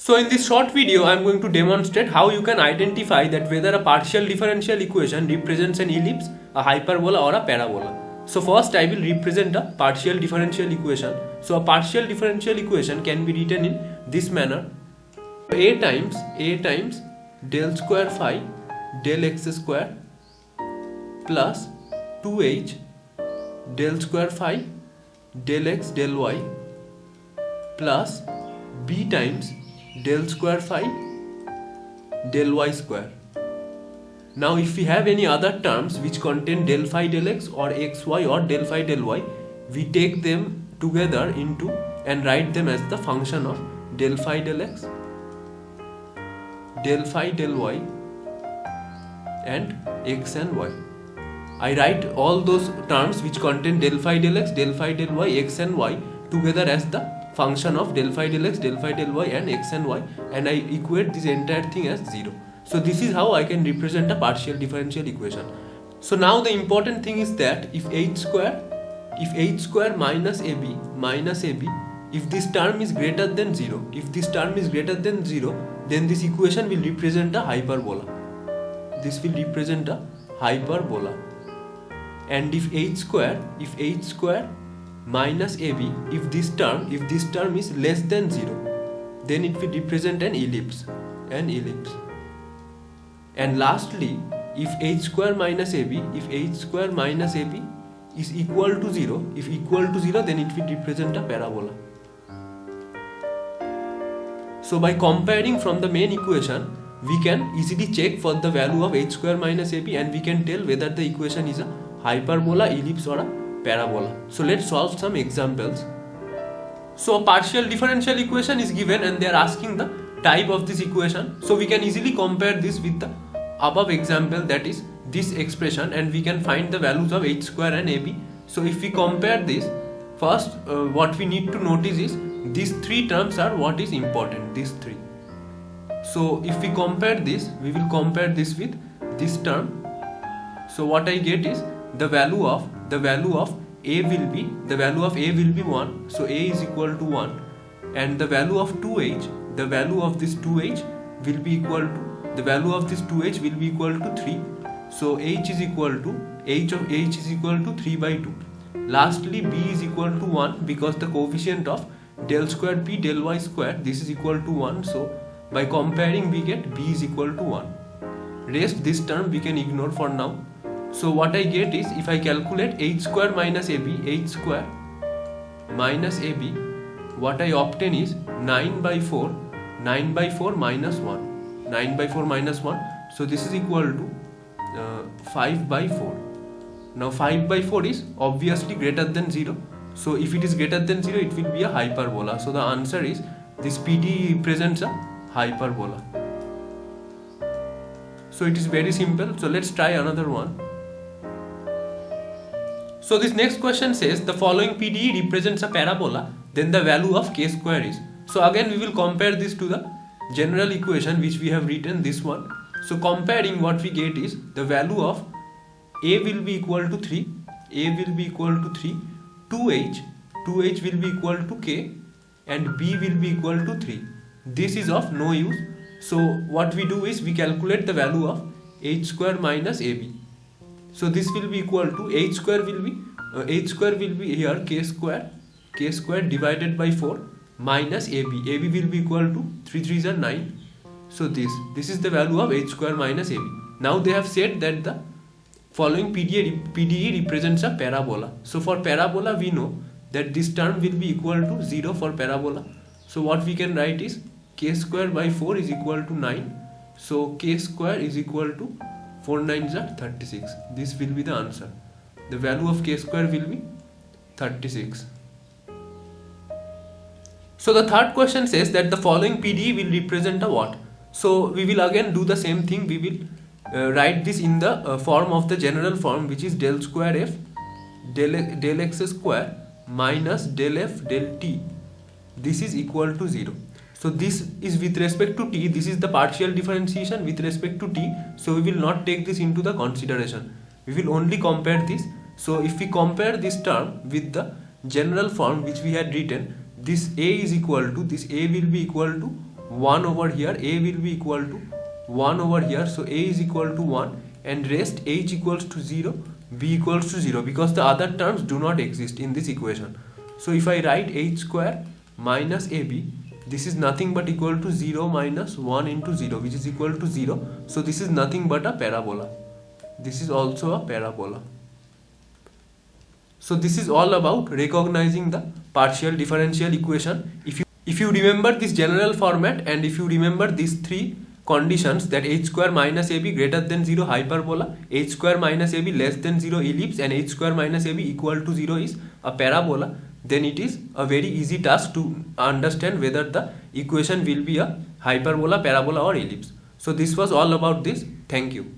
So in this short video, I am going to demonstrate how you can identify that whether a partial differential equation represents an ellipse, a hyperbola or a parabola. So first I will represent a partial differential equation. So a partial differential equation can be written in this manner. A times del square phi del x square plus 2h del square phi del x del y plus b times del square phi del y square. Now if we have any other terms which contain del phi del x or xy or del phi del y, we take them together into and write them as the function of del phi del x, del phi del y and x and y. I write all those terms which contain del phi del x, del phi del y, x and y together as the function of del phi del x, del phi del y and x and y, and I equate this entire thing as 0. So this is how I can represent a partial differential equation. So now the important thing is that if h square minus ab, if this term is greater than 0, then this equation will represent a hyperbola. This will represent a hyperbola. And if h square minus ab, if this term is less than 0, then it will represent an ellipse. And lastly, if h square minus ab is equal to 0, then it will represent a parabola. So by comparing from the main equation, we can easily check for the value of h square minus ab and we can tell whether the equation is a hyperbola, ellipse or a parabola. So let's solve some examples. So a partial differential equation is given and they are asking the type of this equation. So we can easily compare this with the above example, that is this expression, and we can find the values of h square and ab. So if we compare this, first what we need to notice is these three terms are what is important, these three. So if we compare this, we will compare this with this term. So what I get is the value of a will be 1, so a is equal to 1, and the value of 2h, the value of this 2h will be equal to 3. So h is equal to 3 by 2. Lastly, b is equal to 1 because the coefficient of del square p del y square, this is equal to 1. So by comparing we get b is equal to 1. Rest this term we can ignore for now. So what I get is, if I calculate h square minus ab, what I obtain is 9 by 4 minus 1. So this is equal to 5 by 4. Now 5 by 4 is obviously greater than 0. So if it is greater than 0, it will be a hyperbola. So the answer is this PD represents a hyperbola. So it is very simple. So let's try another one. So this next question says the following PDE represents a parabola, then the value of k square is. So again we will compare this to the general equation which we have written, this one. So comparing, what we get is the value of a will be equal to 3, 2h will be equal to k, and b will be equal to 3. This is of no use. So what we do is we calculate the value of h square minus ab. So this will be equal to h square will be here k square divided by 4 minus ab will be equal to 3 3s are 9. So this is the value of h square minus ab. Now they have said that the following PDE represents a parabola. So for parabola we know that this term will be equal to 0 for parabola. So what we can write is k square by 4 is equal to 9. So k square is equal to 4 9s are 36. This will be the answer. The value of k square will be 36. So the third question says that the following PDE will represent a what? So we will again do the same thing. We will write this in the form of the general form, which is del square f del x square minus del f del t. This is equal to 0. So this is with respect to t, this is the partial differentiation with respect to t, so we will not take this into the consideration. We will only compare this. So if we compare this term with the general form which we had written, this a will be equal to 1 over here, a will be equal to 1 over here, so a is equal to 1, and rest h equals to 0, b equals to 0, because the other terms do not exist in this equation. So if I write h square minus ab, this is nothing but equal to 0 minus 1 into 0, which is equal to 0. So this is nothing but a parabola. This is also a parabola. So this is all about recognizing the partial differential equation. If you remember this general format, and if you remember these three conditions, that h square minus ab greater than 0 hyperbola, h square minus ab less than 0 ellipse, and h square minus ab equal to 0 is a parabola, then it is a very easy task to understand whether the equation will be a hyperbola, parabola or ellipse. So this was all about this. Thank you.